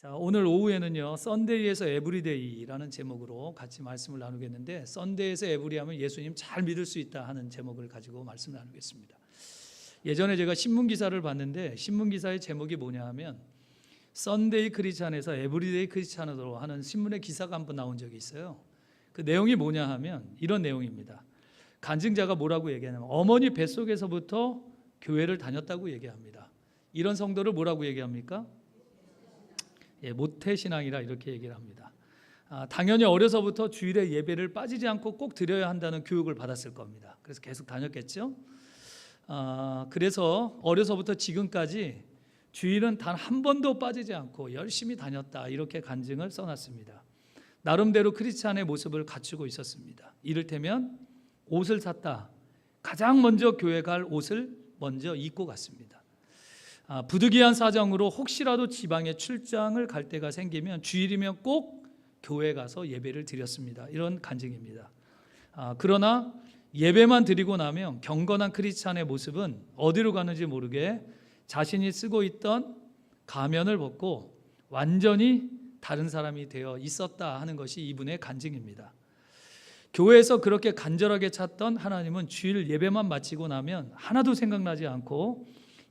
자, 오늘 오후에는요, 썬데이에서 에브리데이라는 제목으로 같이 말씀을 나누겠는데, 썬데이에서 에브리하면 예수님 잘 믿을 수 있다 하는 제목을 가지고 말씀을 나누겠습니다. 예전에 제가 신문 기사를 봤는데 신문 기사의 제목이 뭐냐 하면 썬데이 크리스찬에서 에브리데이 크리스찬으로 하는 신문의 기사가 한번 나온 적이 있어요. 그 내용이 뭐냐 하면 이런 내용입니다. 간증자가 뭐라고 얘기하냐면 어머니 뱃속에서부터 교회를 다녔다고 얘기합니다. 이런 성도를 뭐라고 얘기합니까? 모태신앙이라 이렇게 얘기를 합니다. 당연히 어려서부터 주일에 예배를 빠지지 않고 꼭 드려야 한다는 교육을 받았을 겁니다. 그래서 계속 다녔겠죠. 그래서 어려서부터 지금까지 주일은 단 한 번도 빠지지 않고 열심히 다녔다, 이렇게 간증을 써놨습니다. 나름대로 크리스찬의 모습을 갖추고 있었습니다. 이를테면 옷을 샀다. 가장 먼저 교회 갈 옷을 먼저 입고 갔습니다. 부득이한 사정으로 혹시라도 지방에 출장을 갈 때가 생기면 주일이면 꼭 교회 가서 예배를 드렸습니다. 이런 간증입니다. 그러나 예배만 드리고 나면 경건한 크리스찬의 모습은 어디로 가는지 모르게 자신이 쓰고 있던 가면을 벗고 완전히 다른 사람이 되어 있었다 하는 것이 이분의 간증입니다. 교회에서 그렇게 간절하게 찾던 하나님은 주일 예배만 마치고 나면 하나도 생각나지 않고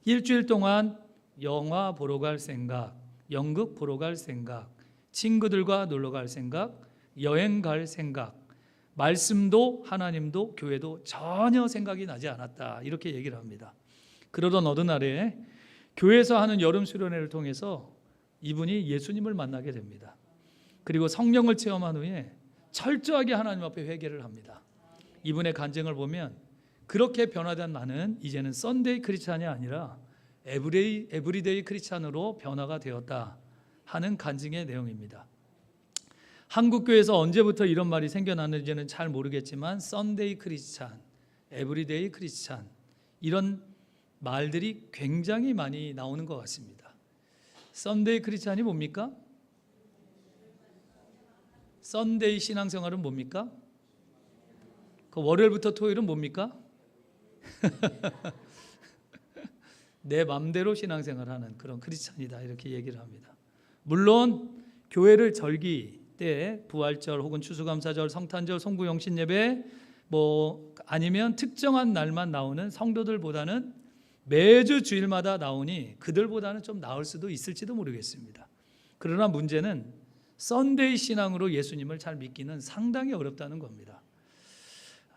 일주일 동안 영화 보러 갈 생각, 연극 보러 갈 생각, 친구들과 놀러 갈 생각, 여행 갈 생각, 말씀도 하나님도 교회도 전혀 생각이 나지 않았다, 이렇게 얘기를 합니다. 그러던 어느 날에 교회에서 하는 여름 수련회를 통해서 이분이 예수님을 만나게 됩니다. 그리고 성령을 체험한 후에 철저하게 하나님 앞에 회개를 합니다. 이분의 간증을 보면 그렇게 변화된 나는 이제는 썬데이 크리스찬이 아니라 에브리데이 크리스찬으로 변화가 되었다 하는 간증의 내용입니다. 한국교회에서 언제부터 이런 말이 생겨났는지는 잘 모르겠지만 썬데이 크리스찬, 에브리데이 크리스찬, 이런 말들이 굉장히 많이 나오는 것 같습니다. 썬데이 크리스찬이 뭡니까? 썬데이 신앙생활은 뭡니까? 그 월요일부터 토요일은 뭡니까? 내 맘대로 신앙생활하는 그런 크리스찬이다, 이렇게 얘기를 합니다. 물론 교회를 절기 때 부활절 혹은 추수감사절, 성탄절, 송구영신예배 아니면 특정한 날만 나오는 성도들보다는 매주 주일마다 나오니 그들보다는 좀 나을 수도 있을지도 모르겠습니다. 그러나 문제는 썬데이 신앙으로 예수님을 잘 믿기는 상당히 어렵다는 겁니다.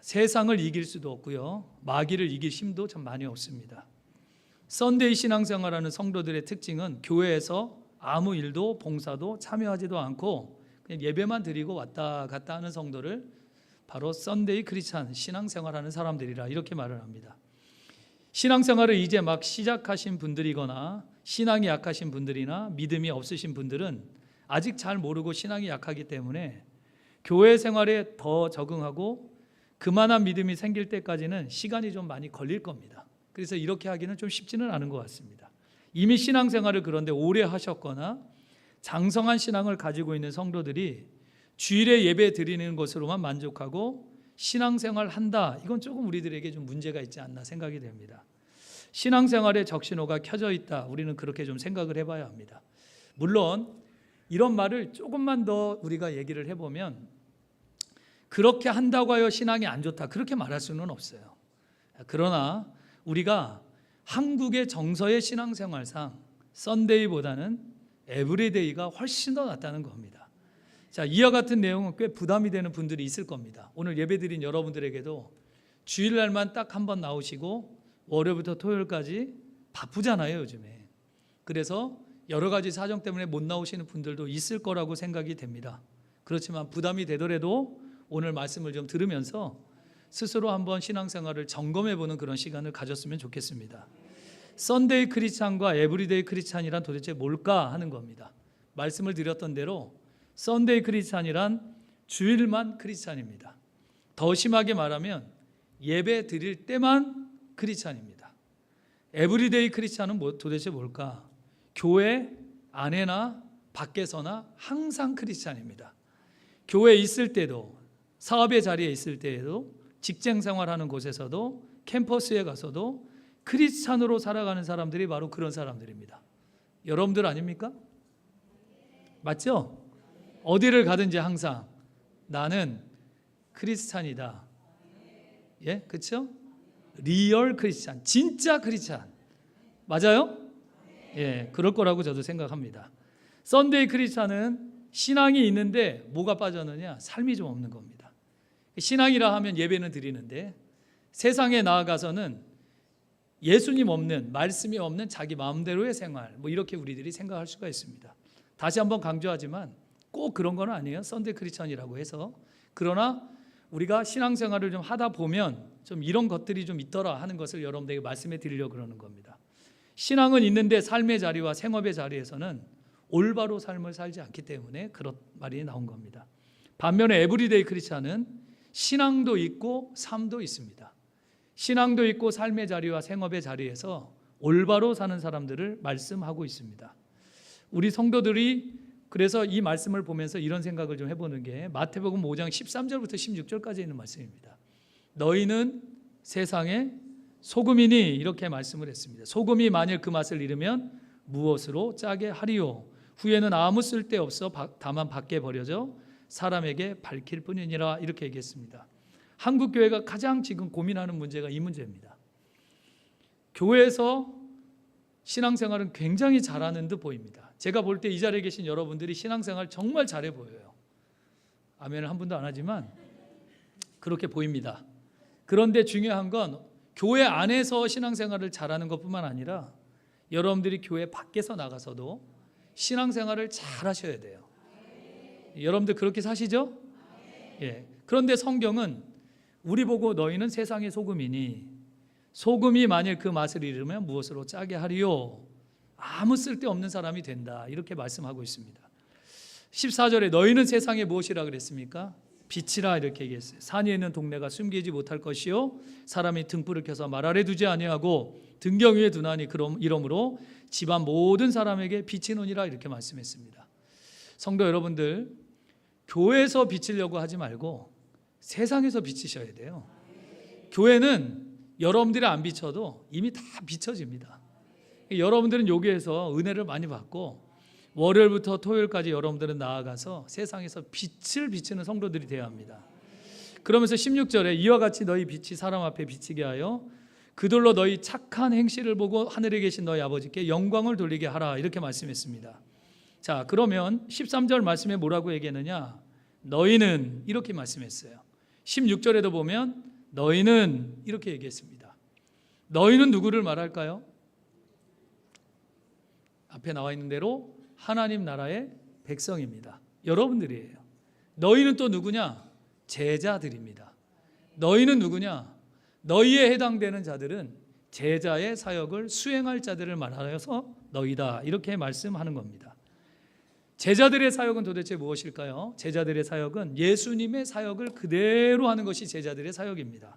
세상을 이길 수도 없고요, 마귀를 이길 힘도 참 많이 없습니다. 썬데이 신앙생활하는 성도들의 특징은 교회에서 아무 일도 봉사도 참여하지도 않고 그냥 예배만 드리고 왔다 갔다 하는 성도를 바로 썬데이 크리스찬 신앙생활하는 사람들이라 이렇게 말을 합니다. 신앙생활을 이제 막 시작하신 분들이거나 신앙이 약하신 분들이나 믿음이 없으신 분들은 아직 잘 모르고 신앙이 약하기 때문에 교회 생활에 더 적응하고 그만한 믿음이 생길 때까지는 시간이 좀 많이 걸릴 겁니다. 그래서 이렇게 하기는 좀 쉽지는 않은 것 같습니다. 이미 신앙생활을 그런데 오래 하셨거나 장성한 신앙을 가지고 있는 성도들이 주일에 예배 드리는 것으로만 만족하고 신앙생활 한다, 이건 조금 우리들에게 좀 문제가 있지 않나 생각이 됩니다. 신앙생활에 적신호가 켜져 있다, 우리는 그렇게 좀 생각을 해봐야 합니다. 물론 이런 말을 조금만 더 우리가 얘기를 해보면 그렇게 한다고 하여 신앙이 안 좋다, 그렇게 말할 수는 없어요. 그러나 우리가 한국의 정서의 신앙생활상 썬데이보다는 에브리데이가 훨씬 더 낫다는 겁니다. 자, 이와 같은 내용은 꽤 부담이 되는 분들이 있을 겁니다. 오늘 예배드린 여러분들에게도 주일날만 딱 한 번 나오시고 월요일부터 토요일까지 바쁘잖아요, 요즘에. 그래서 여러 가지 사정 때문에 못 나오시는 분들도 있을 거라고 생각이 됩니다. 그렇지만 부담이 되더라도 오늘 말씀을 좀 들으면서 스스로 한번 신앙생활을 점검해보는 그런 시간을 가졌으면 좋겠습니다. 썬데이 크리스찬과 에브리데이 크리스찬이란 도대체 뭘까 하는 겁니다. 말씀을 드렸던 대로 썬데이 크리스찬이란 주일만 크리스찬입니다. 더 심하게 말하면 예배 드릴 때만 크리스찬입니다. 에브리데이 크리스찬은 도대체 뭘까? 교회 안에나 밖에서나 항상 크리스찬입니다. 교회에 있을 때도, 사업의 자리에 있을 때에도, 직장 생활하는 곳에서도, 캠퍼스에 가서도 크리스찬으로 살아가는 사람들이 바로 그런 사람들입니다. 여러분들 아닙니까? 맞죠? 어디를 가든지 항상 나는 크리스찬이다. 예, 그렇죠? 리얼 크리스찬, 진짜 크리스찬. 맞아요? 예, 그럴 거라고 저도 생각합니다. 썬데이 크리스찬은 신앙이 있는데 뭐가 빠졌느냐? 삶이 좀 없는 겁니다. 신앙이라 하면 예배는 드리는데 세상에 나아가서는 예수님 없는, 말씀이 없는 자기 마음대로의 생활, 뭐 이렇게 우리들이 생각할 수가 있습니다. 다시 한번 강조하지만 꼭 그런 건 아니에요. 썬데이 크리스찬이라고 해서. 그러나 우리가 신앙생활을 좀 하다 보면 좀 이런 것들이 좀 있더라 하는 것을 여러분들에게 말씀해 드리려고 그러는 겁니다. 신앙은 있는데 삶의 자리와 생업의 자리에서는 올바로 삶을 살지 않기 때문에 그런 말이 나온 겁니다. 반면에 에브리데이 크리스찬은 신앙도 있고 삶도 있습니다. 신앙도 있고 삶의 자리와 생업의 자리에서 올바로 사는 사람들을 말씀하고 있습니다. 우리 성도들이 그래서 이 말씀을 보면서 이런 생각을 좀 해보는 게 마태복음 5장 13절부터 16절까지 있는 말씀입니다. 너희는 세상의 소금이니 이렇게 말씀을 했습니다. 소금이 만일 그 맛을 잃으면 무엇으로 짜게 하리요? 후에는 아무 쓸데없어 다만 밖에 버려져 사람에게 밝힐 뿐이니라 이렇게 얘기했습니다. 한국 교회가 가장 지금 고민하는 문제가 이 문제입니다. 교회에서 신앙생활은 굉장히 잘하는 듯 보입니다. 제가 볼 때 이 자리에 계신 여러분들이 신앙생활 정말 잘해 보여요. 아멘을 한 분도 안 하지만 그렇게 보입니다. 그런데 중요한 건 교회 안에서 신앙생활을 잘하는 것뿐만 아니라 여러분들이 교회 밖에서 나가서도 신앙생활을 잘 하셔야 돼요. 여러분들 그렇게 사시죠? 예. 그런데 성경은 우리 보고 너희는 세상의 소금이니 소금이 만일 그 맛을 잃으면 무엇으로 짜게 하리요? 아무 쓸데없는 사람이 된다 이렇게 말씀하고 있습니다. 14절에 너희는 세상에 무엇이라 그랬습니까? 빛이라 이렇게 얘기했어요. 산에 있는 동네가 숨기지 못할 것이요 사람이 등불을 켜서 말 아래 두지 아니하고 등경 위에 두나니 이러므로 집안 모든 사람에게 비치노니라 이렇게 말씀했습니다. 성도 여러분들, 교회에서 비치려고 하지 말고 세상에서 비치셔야 돼요. 교회는 여러분들이 안 비춰도 이미 다 비춰집니다. 여러분들은 여기에서 은혜를 많이 받고 월요일부터 토요일까지 여러분들은 나아가서 세상에서 빛을 비추는 성도들이 되어야 합니다. 그러면서 16절에 이와 같이 너희 빛이 사람 앞에 비치게 하여 그들로 너희 착한 행실을 보고 하늘에 계신 너희 아버지께 영광을 돌리게 하라 이렇게 말씀했습니다. 자, 그러면 13절 말씀에 뭐라고 얘기했느냐? 너희는 이렇게 말씀했어요. 16절에도 보면 너희는 이렇게 얘기했습니다. 너희는 누구를 말할까요? 앞에 나와 있는 대로 하나님 나라의 백성입니다. 여러분들이에요. 너희는 또 누구냐? 제자들입니다. 너희는 누구냐? 너희에 해당되는 자들은 제자의 사역을 수행할 자들을 말하여서 너희다 이렇게 말씀하는 겁니다. 제자들의 사역은 도대체 무엇일까요? 제자들의 사역은 예수님의 사역을 그대로 하는 것이 제자들의 사역입니다.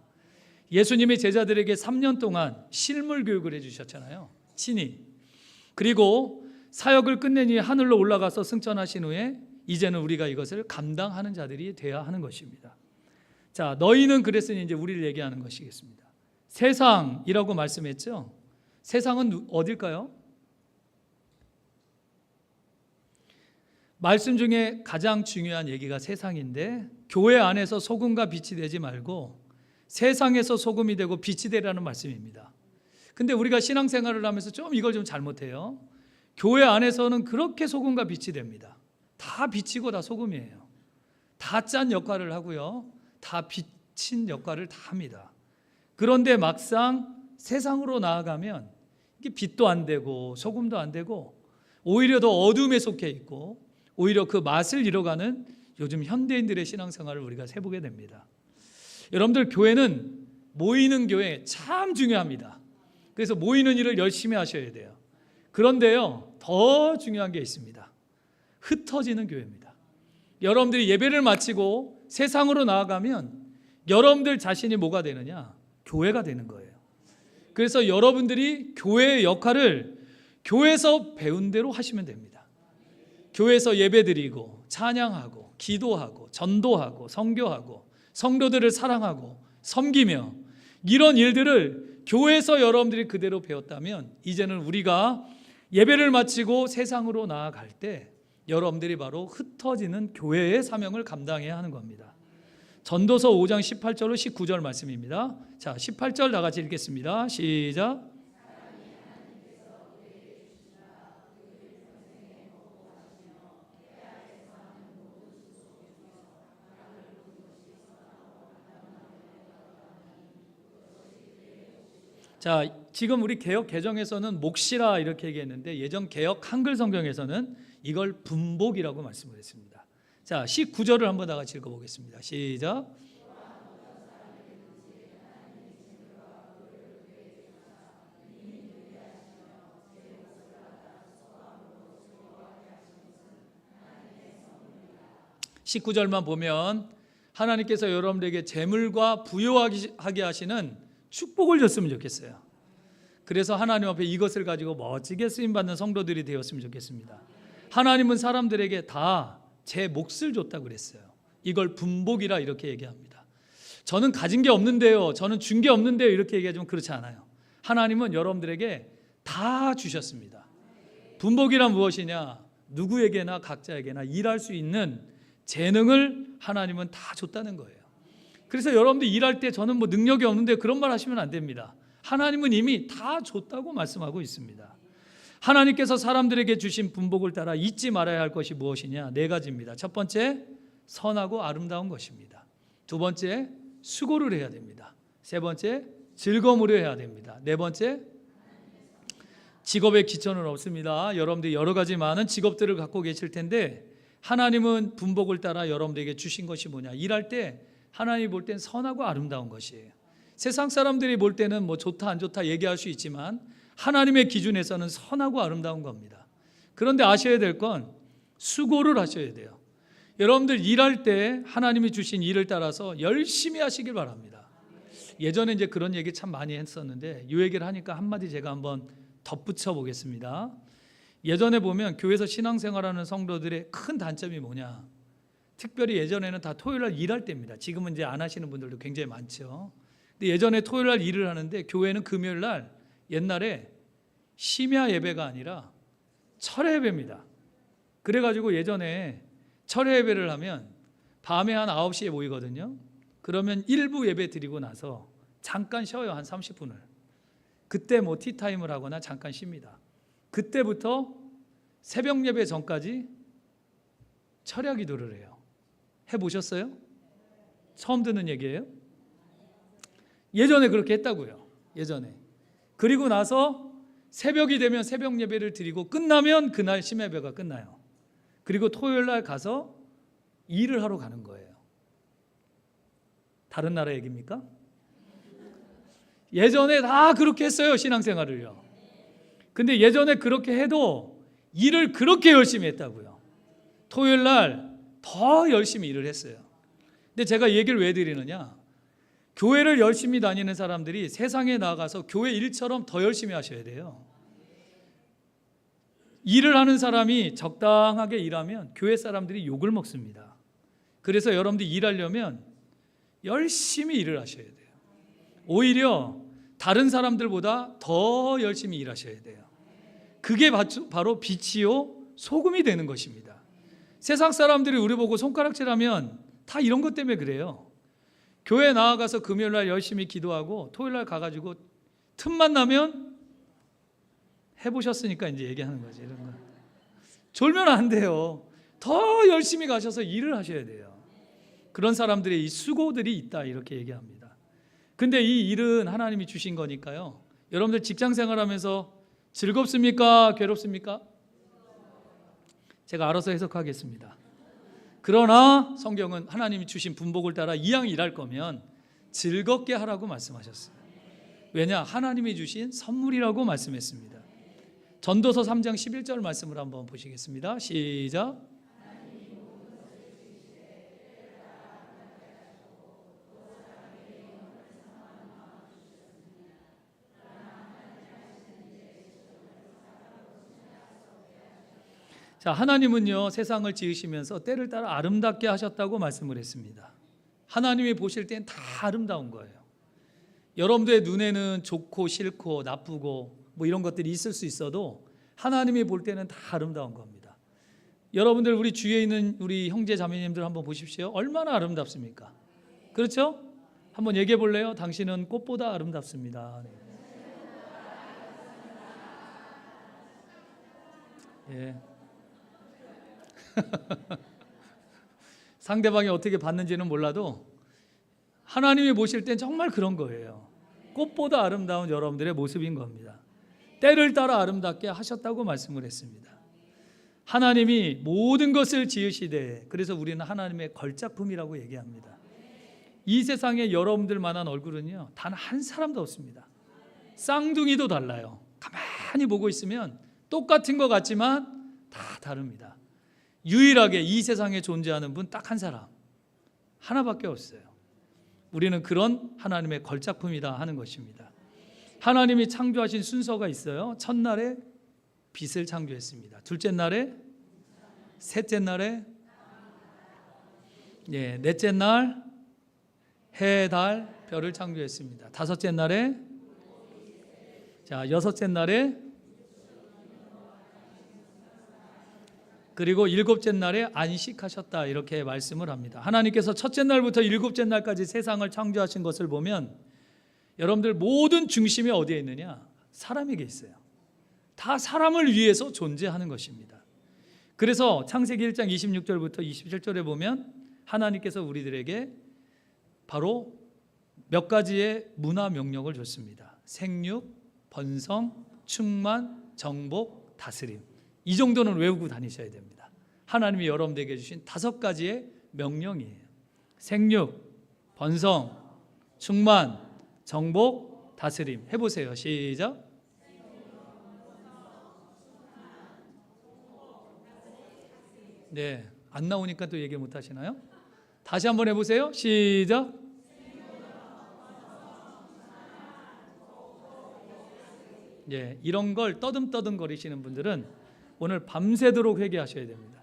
예수님이 제자들에게 3년 동안 실물 교육을 해주셨잖아요. 친히. 그리고 사역을 끝내니 하늘로 올라가서 승천하신 후에 이제는 우리가 이것을 감당하는 자들이 되어야 하는 것입니다. 자, 너희는 그랬으니 이제 우리를 얘기하는 것이겠습니다. 세상이라고 말씀했죠. 세상은 어딜까요? 말씀 중에 가장 중요한 얘기가 세상인데 교회 안에서 소금과 빛이 되지 말고 세상에서 소금이 되고 빛이 되라는 말씀입니다. 근데 우리가 신앙생활을 하면서 좀 이걸 좀 잘못해요. 교회 안에서는 그렇게 소금과 빛이 됩니다. 다 빛이고 다 소금이에요. 다 짠 역할을 하고요. 다 빛인 역할을 다 합니다. 그런데 막상 세상으로 나아가면 이게 빛도 안 되고 소금도 안 되고 오히려 더 어둠에 속해 있고 오히려 그 맛을 잃어가는 요즘 현대인들의 신앙생활을 우리가 해보게 됩니다. 여러분들 교회는 모이는 교회 참 중요합니다. 그래서 모이는 일을 열심히 하셔야 돼요. 그런데요 더 중요한 게 있습니다. 흩어지는 교회입니다. 여러분들이 예배를 마치고 세상으로 나아가면 여러분들 자신이 뭐가 되느냐? 교회가 되는 거예요. 그래서 여러분들이 교회의 역할을 교회에서 배운 대로 하시면 됩니다. 교회에서 예배드리고 찬양하고 기도하고 전도하고 선교하고 성도들을 사랑하고 섬기며 이런 일들을 교회에서 여러분들이 그대로 배웠다면 이제는 우리가 예배를 마치고 세상으로 나아갈 때 여러분들이 바로 흩어지는 교회의 사명을 감당해야 하는 겁니다. 전도서 5장 18절로 19절 말씀입니다. 자, 18절 다 같이 읽겠습니다. 시작. 자, 지금 우리 개역 개정에서는 몫이라 이렇게 얘기했는데 예전 개역 한글 성경에서는 이걸 분복이라고 말씀을 했습니다. 자, 19절을 한번 다 같이 읽어보겠습니다. 시작. (19절만) 보면 하나님께서 여러분들에게 재물과 부요하게 하시는 축복을 줬으면 좋겠어요. 그래서 하나님 앞에 이것을 가지고 멋지게 쓰임받는 성도들이 되었으면 좋겠습니다. 하나님은 사람들에게 다 제 몫을 줬다고 그랬어요. 이걸 분복이라 이렇게 얘기합니다. 저는 가진 게 없는데요, 저는 준 게 없는데요, 이렇게 얘기하지만 그렇지 않아요. 하나님은 여러분들에게 다 주셨습니다. 분복이란 무엇이냐? 누구에게나 각자에게나 일할 수 있는 재능을 하나님은 다 줬다는 거예요. 그래서 여러분들 일할 때 저는 뭐 능력이 없는데 그런 말 하시면 안 됩니다. 하나님은 이미 다 줬다고 말씀하고 있습니다. 하나님께서 사람들에게 주신 분복을 따라 잊지 말아야 할 것이 무엇이냐? 4가지입니다. 첫 번째, 선하고 아름다운 것입니다. 두 번째, 수고를 해야 됩니다. 세 번째, 즐거움으로 해야 됩니다. 네 번째, 직업의 기천은 없습니다. 여러분들이 여러 가지 많은 직업들을 갖고 계실 텐데 하나님은 분복을 따라 여러분들에게 주신 것이 뭐냐? 일할 때 하나님이 볼 땐 선하고 아름다운 것이에요. 세상 사람들이 볼 때는 뭐 좋다 안 좋다 얘기할 수 있지만 하나님의 기준에서는 선하고 아름다운 겁니다. 그런데 아셔야 될 건 수고를 하셔야 돼요. 여러분들 일할 때 하나님이 주신 일을 따라서 열심히 하시길 바랍니다. 예전에 이제 그런 얘기 참 많이 했었는데 이 얘기를 하니까 한마디 제가 한번 덧붙여 보겠습니다. 예전에 보면 교회에서 신앙생활하는 성도들의 큰 단점이 뭐냐? 특별히 예전에는 다 토요일날 일할 때입니다. 지금은 이제 안 하시는 분들도 굉장히 많죠. 근데 예전에 토요일날 일을 하는데 교회는 금요일날 옛날에 심야 예배가 아니라 철회 예배입니다. 그래가지고 예전에 철회 예배를 하면 밤에 한 9시에 모이거든요. 그러면 일부 예배 드리고 나서 잠깐 쉬어요. 한 30분을. 그때 뭐 티타임을 하거나 잠깐 쉽니다. 그때부터 새벽 예배 전까지 철야 기도를 해요. 해보셨어요? 처음 듣는 얘기예요? 예전에 그렇게 했다고요. 예전에. 그리고 나서 새벽이 되면 새벽 예배를 드리고 끝나면 그날 심예배가 끝나요. 그리고 토요일 날 가서 일을 하러 가는 거예요. 다른 나라 얘기입니까? 예전에 다 그렇게 했어요. 신앙생활을요. 근데 예전에 그렇게 해도 일을 그렇게 열심히 했다고요. 토요일 날 더 열심히 일을 했어요. 근데 제가 이 얘기를 왜 드리느냐? 교회를 열심히 다니는 사람들이 세상에 나가서 교회 일처럼 더 열심히 하셔야 돼요. 일을 하는 사람이 적당하게 일하면 교회 사람들이 욕을 먹습니다. 그래서 여러분들이 일하려면 열심히 일을 하셔야 돼요. 오히려 다른 사람들보다 더 열심히 일하셔야 돼요. 그게 바로 빛이요 소금이 되는 것입니다. 세상 사람들이 우리 보고 손가락질하면 다 이런 것 때문에 그래요. 교회 나아가서 금요일날 열심히 기도하고 토요일날 가가지고 틈만 나면 해보셨으니까 이제 얘기하는 거지. 이런 거 졸면 안 돼요. 더 열심히 가셔서 일을 하셔야 돼요. 그런 사람들의 이 수고들이 있다 이렇게 얘기합니다. 근데 이 일은 하나님이 주신 거니까요. 여러분들 직장 생활하면서 즐겁습니까? 괴롭습니까? 제가 알아서 해석하겠습니다. 그러나 성경은 하나님이 주신 분복을 따라 이왕 일할 거면 즐겁게 하라고 말씀하셨어요. 왜냐? 하나님이 주신 선물이라고 말씀했습니다. 전도서 3장 11절 말씀을 한번 보시겠습니다. 시작. 자, 하나님은요 세상을 지으시면서 때를 따라 아름답게 하셨다고 말씀을 했습니다. 하나님이 보실 땐 다 아름다운 거예요. 여러분들의 눈에는 좋고 싫고 나쁘고 뭐 이런 것들이 있을 수 있어도 하나님이 볼 때는 다 아름다운 겁니다. 여러분들 우리 주위에 있는 우리 형제 자매님들 한번 보십시오. 얼마나 아름답습니까? 그렇죠? 한번 얘기해 볼래요? 당신은 꽃보다 아름답습니다. 예. 상대방이 어떻게 봤는지는 몰라도 하나님이 보실 땐 정말 그런 거예요. 꽃보다 아름다운 여러분들의 모습인 겁니다. 때를 따라 아름답게 하셨다고 말씀을 했습니다. 하나님이 모든 것을 지으시되, 그래서 우리는 하나님의 걸작품이라고 얘기합니다. 이 세상에 여러분들만한 얼굴은요, 단 한 사람도 없습니다. 쌍둥이도 달라요. 가만히 보고 있으면 똑같은 것 같지만 다 다릅니다. 유일하게 이 세상에 존재하는 분 딱 한 사람, 하나밖에 없어요. 우리는 그런 하나님의 걸작품이다 하는 것입니다. 하나님이 창조하신 순서가 있어요. 첫날에 빛을 창조했습니다. 둘째 날에, 셋째 날에, 넷째 날 해, 달, 별을 창조했습니다. 다섯째 날에, 여섯째 날에, 그리고 일곱째 날에 안식하셨다, 이렇게 말씀을 합니다. 하나님께서 첫째 날부터 일곱째 날까지 세상을 창조하신 것을 보면 여러분들 모든 중심이 어디에 있느냐? 사람에게 있어요. 다 사람을 위해서 존재하는 것입니다. 그래서 창세기 1장 26절부터 27절에 보면 하나님께서 우리들에게 바로 몇 가지의 문화 명령을 줬습니다. 생육, 번성, 충만, 정복, 다스림. 이 정도는 외우고 다니셔야 됩니다. 하나님이 여러분들에게 주신 5가지의 명령이에요. 생육, 번성, 충만, 정복, 다스림. 해보세요. 시작. 네, 안 나오니까 또 얘기 못 하시나요? 다시 한번 해보세요. 시작. 이런 걸 떠듬떠듬 거리시는 분들은 오늘 밤새도록 회개하셔야 됩니다.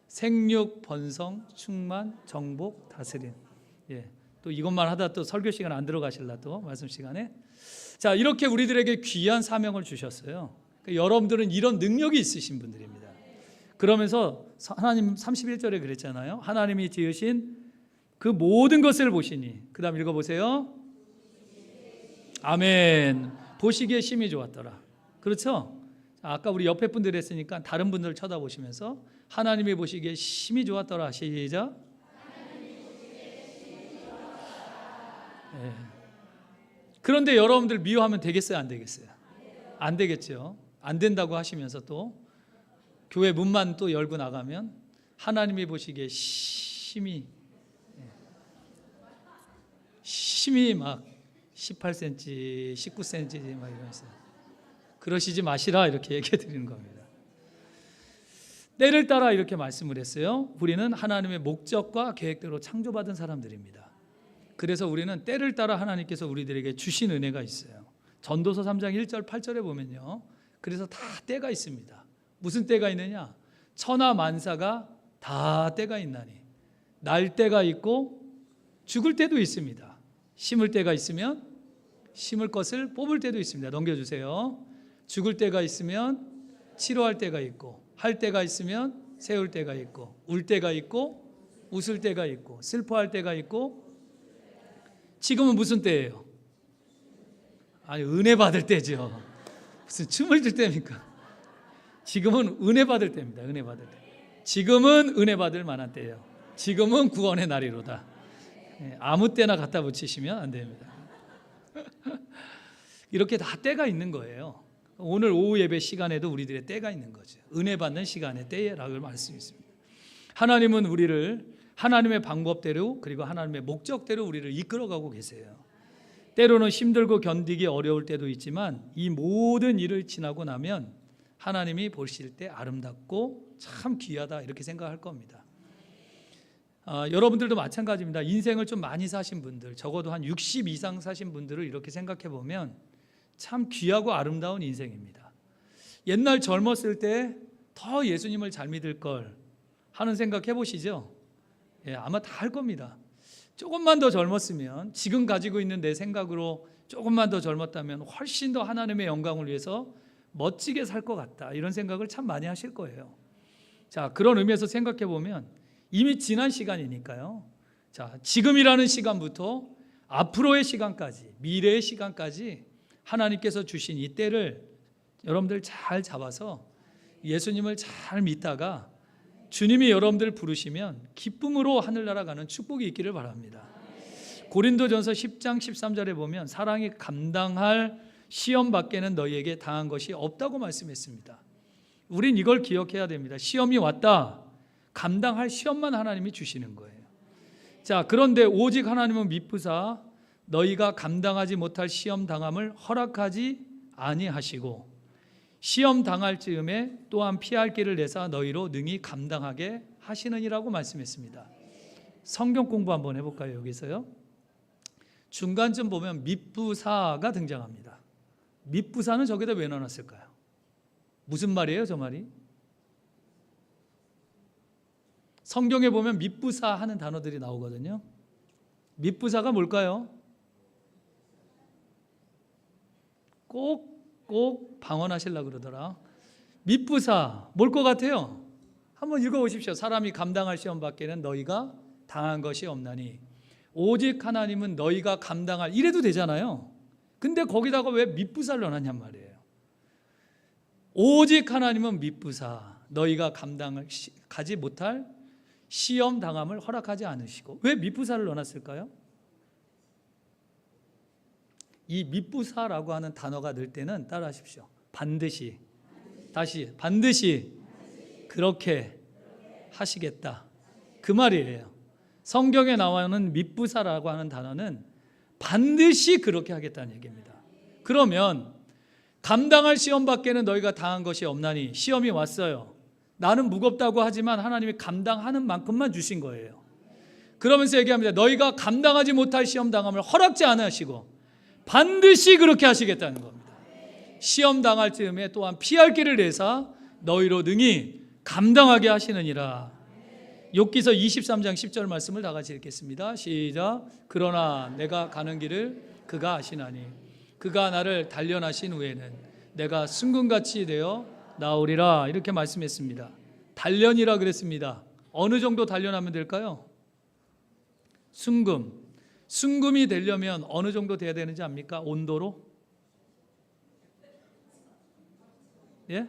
생육, 번성, 충만, 정복, 다스림. 또 이것만 하다 또 설교 시간 안 들어가실라 또 말씀 시간에. 자, 이렇게 우리들에게 귀한 사명을 주셨어요. 그러니까 여러분들은 이런 능력이 있으신 분들입니다. 그러면서 하나님 31절에 그랬잖아요. 하나님이 지으신 그 모든 것을 보시니. 그 다음 읽어보세요. 아멘. 보시기에 심히 좋았더라. 그렇죠? 아까 우리 옆에 분들 했으니까 다른 분들 쳐다보시면서 하나님이 보시기에 심히 좋았더라. 시작. 그런데 여러분들 미워하면 되겠어요? 안 되겠어요? 안 되겠죠. 안 된다고 하시면서 또 교회 문만 또 열고 나가면 하나님이 보시기에 심히 막 18cm, 19cm 막 이러면서 그러시지 마시라, 이렇게 얘기해 드리는 겁니다. 때를 따라 이렇게 말씀을 했어요. 우리는 하나님의 목적과 계획대로 창조받은 사람들입니다. 그래서 우리는 때를 따라 하나님께서 우리들에게 주신 은혜가 있어요. 전도서 3장 1절 8절에 보면요, 그래서 다 때가 있습니다. 무슨 때가 있느냐? 천하 만사가 다 때가 있나니. 날 때가 있고 죽을 때도 있습니다. 심을 때가 있으면 심을 것을 뽑을 때도 있습니다. 넘겨주세요. 죽을 때가 있으면 치료할 때가 있고, 할 때가 있으면 세울 때가 있고, 울 때가 있고, 웃을 때가 있고, 슬퍼할 때가 있고. 지금은 무슨 때예요? 아니, 은혜 받을 때죠. 무슨 춤을 출 때입니까? 지금은 은혜 받을 때입니다. 은혜 받을 때. 지금은 은혜 받을 만한 때예요. 지금은 구원의 날이로다. 아무 때나 갖다 붙이시면 안 됩니다. 이렇게 다 때가 있는 거예요. 오늘 오후 예배 시간에도 우리들의 때가 있는 거죠. 은혜 받는 시간의 때라고 말씀했습니다. 하나님은 우리를 하나님의 방법대로, 그리고 하나님의 목적대로 우리를 이끌어가고 계세요. 때로는 힘들고 견디기 어려울 때도 있지만 이 모든 일을 지나고 나면 하나님이 보실 때 아름답고 참 귀하다, 이렇게 생각할 겁니다. 여러분들도 마찬가지입니다. 인생을 좀 많이 사신 분들, 적어도 한 60 이상 사신 분들을 이렇게 생각해 보면 참 귀하고 아름다운 인생입니다. 옛날 젊었을 때 더 예수님을 잘 믿을 걸 하는 생각 해보시죠. 아마 다 할 겁니다. 조금만 더 젊었으면, 지금 가지고 있는 내 생각으로 조금만 더 젊었다면 훨씬 더 하나님의 영광을 위해서 멋지게 살 것 같다, 이런 생각을 참 많이 하실 거예요. 자, 그런 의미에서 생각해 보면 이미 지난 시간이니까요. 자, 지금이라는 시간부터 앞으로의 시간까지, 미래의 시간까지 하나님께서 주신 이 때를 여러분들 잘 잡아서 예수님을 잘 믿다가 주님이 여러분들 부르시면 기쁨으로 하늘나라 가는 축복이 있기를 바랍니다. 고린도전서 10장 13절에 보면 사랑이 감당할 시험 밖에는 너희에게 당한 것이 없다고 말씀했습니다. 우린 이걸 기억해야 됩니다. 시험이 왔다. 감당할 시험만 하나님이 주시는 거예요. 자, 그런데 오직 하나님은 미쁘사 너희가 감당하지 못할 시험 당함을 허락하지 아니하시고 시험 당할 즈음에 또한 피할 길을 내사 너희로 능히 감당하게 하시느니라고 말씀했습니다. 성경 공부 한번 해볼까요? 여기서요. 중간쯤 보면 미쁘사가 등장합니다. 미쁘사는 저기다 왜 넣어놨을까요? 무슨 말이에요, 저 말이? 성경에 보면 미쁘사 하는 단어들이 나오거든요. 미쁘사가 뭘까요? 꼭 방언하시려고 그러더라. 미쁘사 뭘 것 같아요? 한번 읽어보십시오. 사람이 감당할 시험 밖에는 너희가 당한 것이 없나니 오직 하나님은 너희가 감당할, 이래도 되잖아요. 근데 거기다가 왜 미쁘사를 넣어놨냔 말이에요. 오직 하나님은 미쁘사 너희가 감당하지 못할 시험 당함을 허락하지 않으시고. 왜 미쁘사를 넣어놨을까요? 이 미쁘사라고 하는 단어가 늘 때는 따라하십시오. 반드시, 다시 반드시 그렇게 하시겠다, 그 말이에요. 성경에 나오는 미쁘사라고 하는 단어는 반드시 그렇게 하겠다는 얘기입니다. 그러면 감당할 시험 밖에는 너희가 당한 것이 없나니, 시험이 왔어요. 나는 무겁다고 하지만 하나님이 감당하는 만큼만 주신 거예요. 그러면서 얘기합니다. 너희가 감당하지 못할 시험 당함을 허락지 않으시고 반드시 그렇게 하시겠다는 겁니다. 시험 당할 즈음에 또한 피할 길을 내사 너희로 능히 감당하게 하시느니라. 욥기서 23장 10절 말씀을 다 같이 읽겠습니다. 시작. 그러나 내가 가는 길을 그가 아시나니 그가 나를 단련하신 후에는 내가 순금같이 되어 나오리라. 이렇게 말씀했습니다. 단련이라 그랬습니다. 어느 정도 단련하면 될까요? 순금이 되려면 어느 정도 돼야 되는지 압니까? 온도로? 예?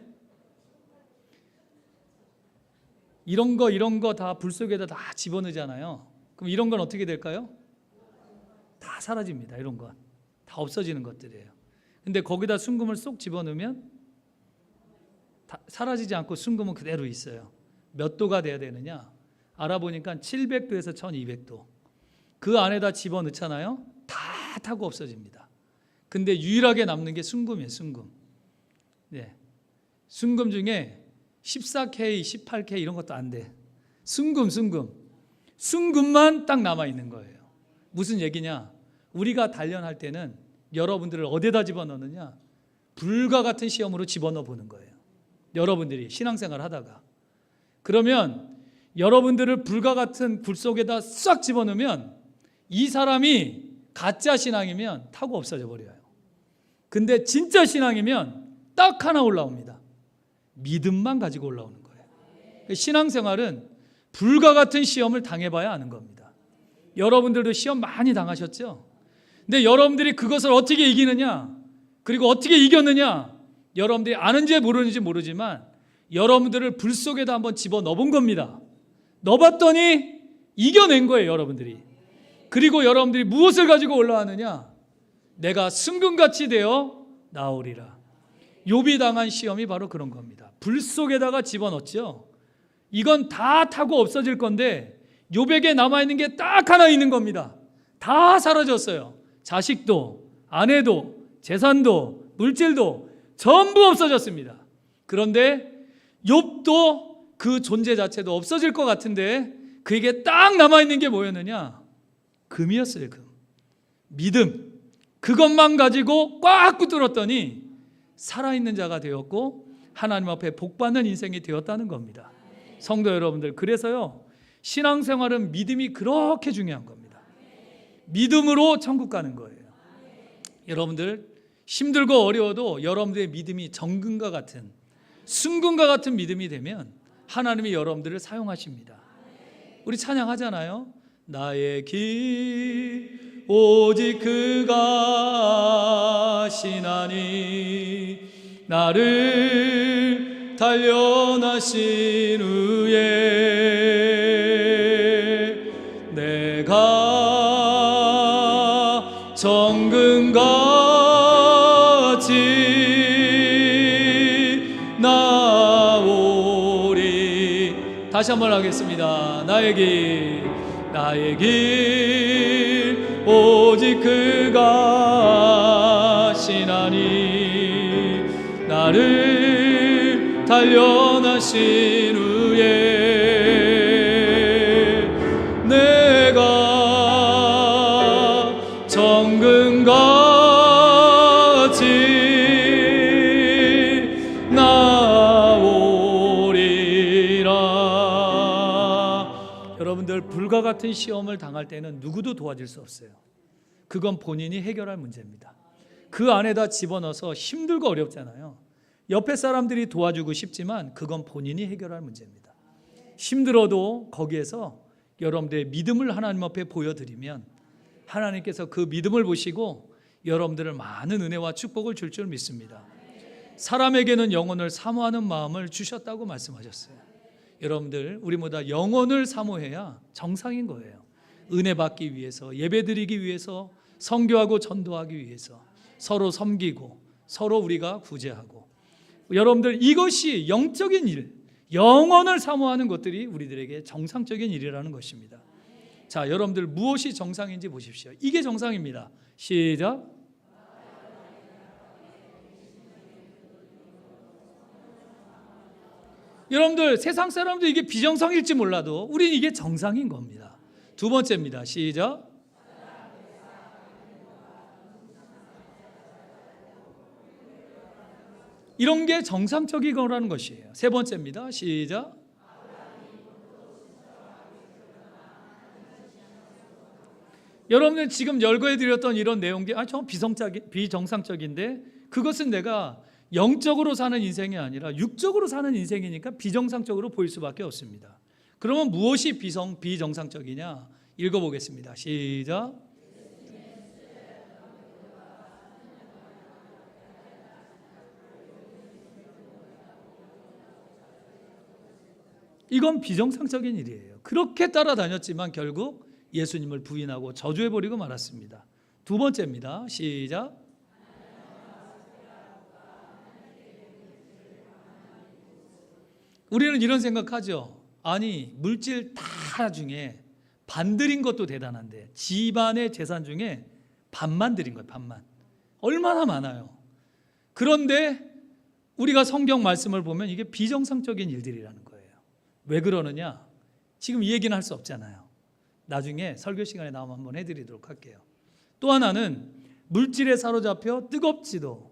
이런 거 다 불 속에다 다 집어넣잖아요. 그럼 이런 건 어떻게 될까요? 다 사라집니다. 이런 건 다 없어지는 것들이에요. 근데 거기다 순금을 쏙 집어넣으면 다 사라지지 않고 순금은 그대로 있어요. 몇 도가 돼야 되느냐? 알아보니까 700도에서 1200도. 그 안에다 집어넣잖아요. 다 타고 없어집니다. 근데 유일하게 남는 게 순금이에요. 순금. 네. 순금 중에 14K, 18K 이런 것도 안 돼. 순금만 딱 남아 있는 거예요. 무슨 얘기냐? 우리가 단련할 때는 여러분들을 어디다 집어넣느냐? 불과 같은 시험으로 집어넣어 보는 거예요. 여러분들이 신앙생활 하다가. 그러면 여러분들을 불과 같은 불 속에다 싹 집어넣으면 이 사람이 가짜 신앙이면 타고 없어져 버려요. 근데 진짜 신앙이면 딱 하나 올라옵니다. 믿음만 가지고 올라오는 거예요. 신앙생활은 불과 같은 시험을 당해봐야 아는 겁니다. 여러분들도 시험 많이 당하셨죠? 근데 여러분들이 그것을 어떻게 이기느냐, 그리고 어떻게 이겼느냐, 여러분들이 아는지 모르는지 모르지만 여러분들을 불 속에다 한번 집어넣어 본 겁니다. 넣어봤더니 이겨낸 거예요, 여러분들이. 그리고 여러분들이 무엇을 가지고 올라왔느냐? 내가 순금같이 되어 나오리라. 욥이 당한 시험이 바로 그런 겁니다. 불 속에다가 집어넣었죠. 이건 다 타고 없어질 건데 욥에게 남아있는 게 딱 하나 있는 겁니다. 다 사라졌어요. 자식도, 아내도, 재산도, 물질도 전부 없어졌습니다. 그런데 욥도 그 존재 자체도 없어질 것 같은데 그에게 딱 남아있는 게 뭐였느냐? 금이었어요. 금. 믿음. 그것만 가지고 꽉 붙들었더니 살아있는 자가 되었고 하나님 앞에 복받는 인생이 되었다는 겁니다. 성도 여러분들, 그래서요, 신앙생활은 믿음이 그렇게 중요한 겁니다. 믿음으로 천국 가는 거예요. 여러분들 힘들고 어려워도 여러분들의 믿음이 정금과 같은, 순금과 같은 믿음이 되면 하나님이 여러분들을 사용하십니다. 우리 찬양하잖아요. 나의 길 오직 그가 아시나니 나를 단련하신 후에 내가 정금같이 나오리. 다시 한번 하겠습니다. 나의 길 오직 그가 아시나니 나를 단련하신 후에 내가 정금같이 나오리라. 여러분들, 불과 같은 시험을 당할 때는 누구도 도와줄 수 없어요. 그건 본인이 해결할 문제입니다. 그 안에다 집어넣어서 힘들고 어렵잖아요. 옆에 사람들이 도와주고 싶지만 그건 본인이 해결할 문제입니다. 힘들어도 거기에서 여러분들의 믿음을 하나님 앞에 보여드리면 하나님께서 그 믿음을 보시고 여러분들을 많은 은혜와 축복을 줄 줄 믿습니다. 사람에게는 영혼을 사모하는 마음을 주셨다고 말씀하셨어요. 여러분들, 우리보다 영혼을 사모해야 정상인 거예요. 은혜 받기 위해서, 예배드리기 위해서, 선교하고 전도하기 위해서, 서로 섬기고 서로 우리가 구제하고. 여러분들, 이것이 영적인 일, 영혼을 사모하는 것들이 우리들에게 정상적인 일이라는 것입니다. 자, 여러분들, 무엇이 정상인지 보십시오. 이게 정상입니다. 시작. 여러분들, 세상 사람도 이게 비정상일지 몰라도 우리는 이게 정상인 겁니다. 두 번째입니다. 시작. 이런 게 정상적인 거라는 것이에요. 세 번째입니다. 시작. 여러분들, 지금 열거해 드렸던 이런 내용이 저 비정상적인데, 그것은 내가 영적으로 사는 인생이 아니라 육적으로 사는 인생이니까 비정상적으로 보일 수밖에 없습니다. 그러면 무엇이 비정상적이냐? 읽어보겠습니다. 시작. 이건 비정상적인 일이에요. 그렇게 따라다녔지만 결국 예수님을 부인하고 저주해버리고 말았습니다. 두 번째입니다. 시작. 우리는 이런 생각하죠. 아니, 물질 다 중에 반 드린 것도 대단한데 집안의 재산 중에 반만 드린 거예요. 반만. 얼마나 많아요. 그런데 우리가 성경 말씀을 보면 이게 비정상적인 일들이라는 거예요. 왜 그러느냐? 지금 이 얘기는 할 수 없잖아요. 나중에 설교 시간에 나오면 한번 해드리도록 할게요. 또 하나는 물질에 사로잡혀 뜨겁지도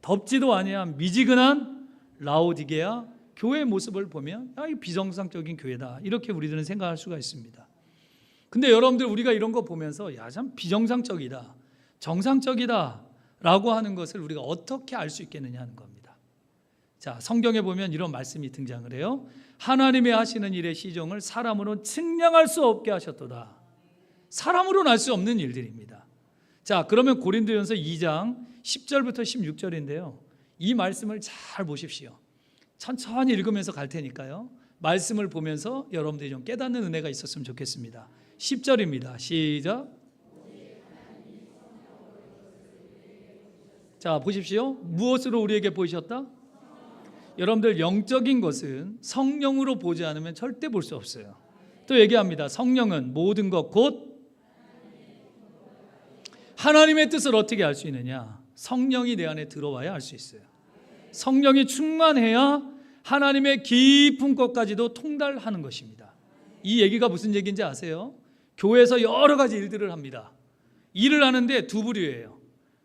덥지도 아니한 미지근한 라오디게아 교회의 모습을 보면 이 비정상적인 교회다, 이렇게 우리들은 생각할 수가 있습니다. 근데 여러분들, 우리가 이런 거 보면서 참 비정상적이다, 정상적이다 라고 하는 것을 우리가 어떻게 알 수 있겠느냐 하는 겁니다. 자, 성경에 보면 이런 말씀이 등장을 해요. 하나님의 하시는 일의 시종을 사람으로 측량할 수 없게 하셨도다. 사람으로는 알 수 없는 일들입니다. 자, 그러면 고린도전서 2장 10절부터 16절인데요. 이 말씀을 잘 보십시오. 천천히 읽으면서 갈 테니까요. 말씀을 보면서 여러분들이 좀 깨닫는 은혜가 있었으면 좋겠습니다. 10절입니다. 시작. 자, 보십시오. 무엇으로 우리에게 보이셨다? 여러분들, 영적인 것은 성령으로 보지 않으면 절대 볼 수 없어요. 또 얘기합니다. 성령은 모든 것 곧 하나님의 뜻을 어떻게 알 수 있느냐? 성령이 내 안에 들어와야 알 수 있어요. 성령이 충만해야 하나님의 깊은 것까지도 통달하는 것입니다. 이 얘기가 무슨 얘기인지 아세요? 교회에서 여러 가지 일들을 합니다. 일을 하는데 두 부류예요.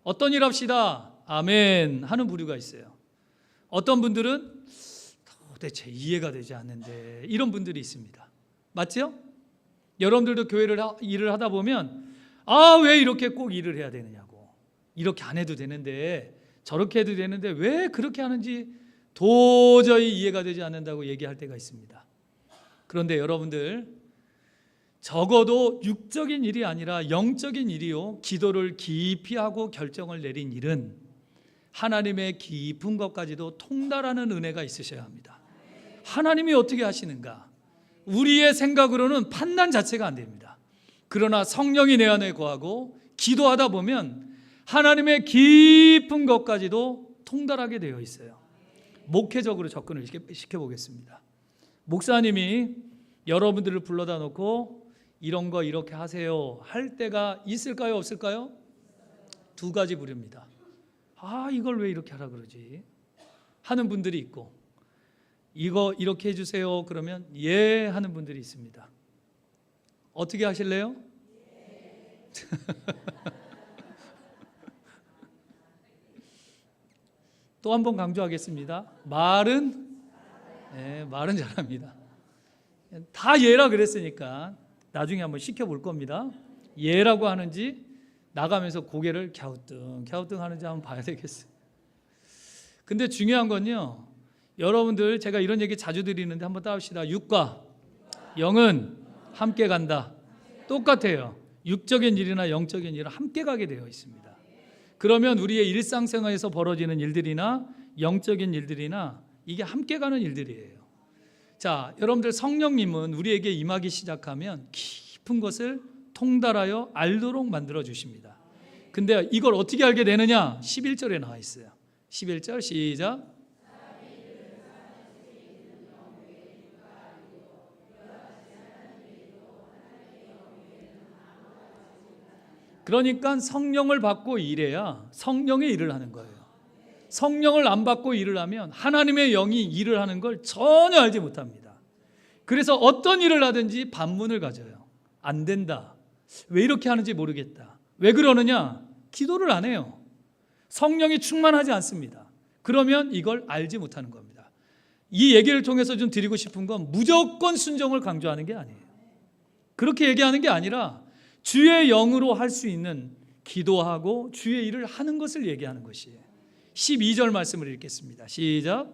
어떤 일 합시다, 아멘 하는 부류가 있어요. 어떤 분들은 도대체 이해가 되지 않는데, 이런 분들이 있습니다. 맞죠? 여러분들도 일을 하다 보면 왜 이렇게 꼭 일을 해야 되느냐고, 이렇게 안 해도 되는데 저렇게 해도 되는데 왜 그렇게 하는지 도저히 이해가 되지 않는다고 얘기할 때가 있습니다. 그런데 여러분들, 적어도 육적인 일이 아니라 영적인 일이요, 기도를 깊이 하고 결정을 내린 일은 하나님의 깊은 것까지도 통달하는 은혜가 있으셔야 합니다. 하나님이 어떻게 하시는가? 우리의 생각으로는 판단 자체가 안 됩니다. 그러나 성령이 내 안에 거하고 기도하다 보면 하나님의 깊은 것까지도 통달하게 되어 있어요. 목회적으로 접근을 시켜보겠습니다. 목사님이 여러분들을 불러다 놓고 이런 거 이렇게 하세요 할 때가 있을까요, 없을까요? 두 가지 부류입니다. 이걸 왜 이렇게 하라 그러지 하는 분들이 있고, 이거 이렇게 해주세요 그러면 예 하는 분들이 있습니다. 어떻게 하실래요? 또 한 번 강조하겠습니다. 말은 잘합니다. 다 예라 그랬으니까 나중에 한번 시켜볼 겁니다. 예라고 하는지 나가면서 고개를 갸우뚱 하는지 한번 봐야 되겠어요. 근데 중요한 건요, 여러분들 제가 이런 얘기 자주 드리는데 한번 따봅시다. 육과 영은 함께 간다. 똑같아요. 육적인 일이나 영적인 일은 함께 가게 되어 있습니다. 그러면 우리의 일상생활에서 벌어지는 일들이나 영적인 일들이나 이게 함께 가는 일들이에요. 자, 여러분들, 성령님은 우리에게 임하기 시작하면 깊은 것을 통달하여 알도록 만들어 주십니다. 근데 이걸 어떻게 알게 되느냐? 11절에 나와 있어요. 11절 시작. 그러니까 성령을 받고 일해야 성령의 일을 하는 거예요. 성령을 안 받고 일을 하면 하나님의 영이 일을 하는 걸 전혀 알지 못합니다. 그래서 어떤 일을 하든지 반문을 가져요. 안 된다. 왜 이렇게 하는지 모르겠다. 왜 그러느냐? 기도를 안 해요. 성령이 충만하지 않습니다. 그러면 이걸 알지 못하는 겁니다. 이 얘기를 통해서 좀 드리고 싶은 건 무조건 순종을 강조하는 게 아니에요. 그렇게 얘기하는 게 아니라 주의 영으로 할 수 있는 기도하고 주의 일을 하는 것을 얘기하는 것이에요. 12절 말씀을 읽겠습니다. 시작.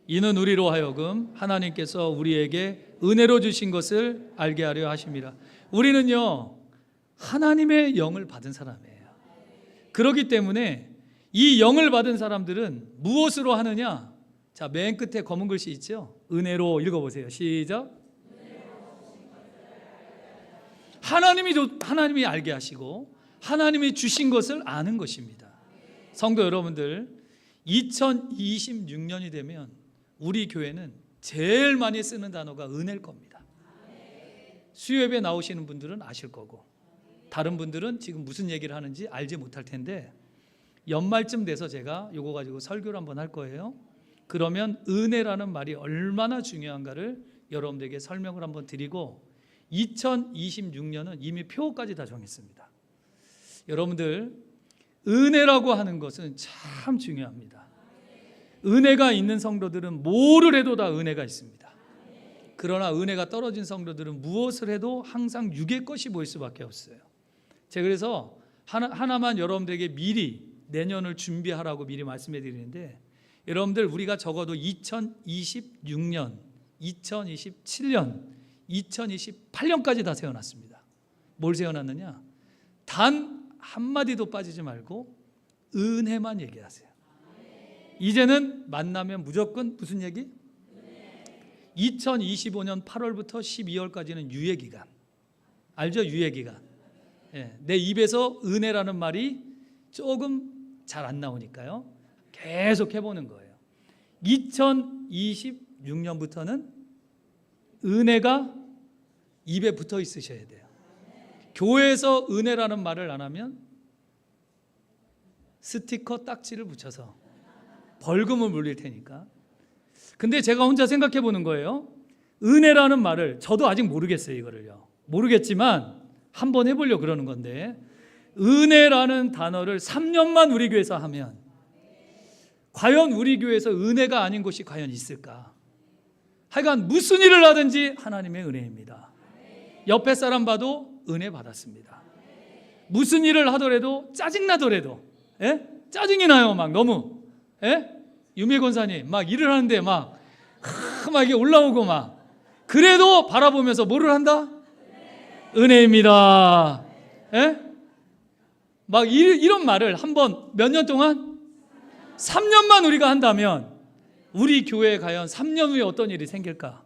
이는 우리로 하여금 하나님께서 우리에게 은혜로 주신 것을 알게 하려 하심이라. 우리는요, 하나님의 영을 받은 사람이에요. 그렇기 때문에 이 영을 받은 사람들은 무엇으로 하느냐? 자, 맨 끝에 검은 글씨 있죠? 은혜로 읽어보세요. 시작. 하나님이 알게 하시고 하나님이 주신 것을 아는 것입니다. 성도 여러분들, 2026년이 되면 우리 교회는 제일 많이 쓰는 단어가 은혜일 겁니다. 수요예배 나오시는 분들은 아실 거고, 다른 분들은 지금 무슨 얘기를 하는지 알지 못할 텐데, 연말쯤 돼서 제가 이거 가지고 설교를 한번 할 거예요. 그러면 은혜라는 말이 얼마나 중요한가를 여러분들에게 설명을 한번 드리고, 2026년은 이미 표까지 다 정했습니다. 여러분들, 은혜라고 하는 것은 참 중요합니다. 은혜가 있는 성도들은 뭐를 해도 다 은혜가 있습니다. 그러나 은혜가 떨어진 성도들은 무엇을 해도 항상 육의 것이 보일 수밖에 없어요. 제가 그래서 하나만 여러분들에게 미리 내년을 준비하라고 미리 말씀해 드리는데, 여러분들, 우리가 적어도 2026년, 2027년, 2028년까지 다 세워놨습니다. 뭘 세워놨느냐? 단 한마디도 빠지지 말고 은혜만 얘기하세요. 이제는 만나면 무조건 무슨 얘기? 2025년 8월부터 12월까지는 유예기간. 알죠? 유예기간. 내 입에서 은혜라는 말이 조금 잘 안 나오니까요, 계속 해보는 거예요. 2026년부터는 은혜가 입에 붙어 있으셔야 돼요. 교회에서 은혜라는 말을 안 하면 스티커 딱지를 붙여서 벌금을 물릴 테니까. 근데 제가 혼자 생각해 보는 거예요. 은혜라는 말을, 저도 아직 모르겠어요. 이거를요, 모르겠지만 한번 해보려고 그러는 건데, 은혜라는 단어를 3년만 우리 교회에서 하면 과연 우리 교회에서 은혜가 아닌 곳이 과연 있을까? 하여간 무슨 일을 하든지 하나님의 은혜입니다. 옆에 사람 봐도 은혜 받았습니다. 무슨 일을 하더라도 짜증나더라도, 예? 짜증이 나요. 막 너무, 예? 유미 권사님 막 일을 하는데 막 이게 올라오고 막, 그래도 바라보면서 뭐를 한다? 은혜입니다. 예? 막 이런 말을 한번 몇 년 동안? 3년만 우리가 한다면 우리 교회에 과연 3년 후에 어떤 일이 생길까?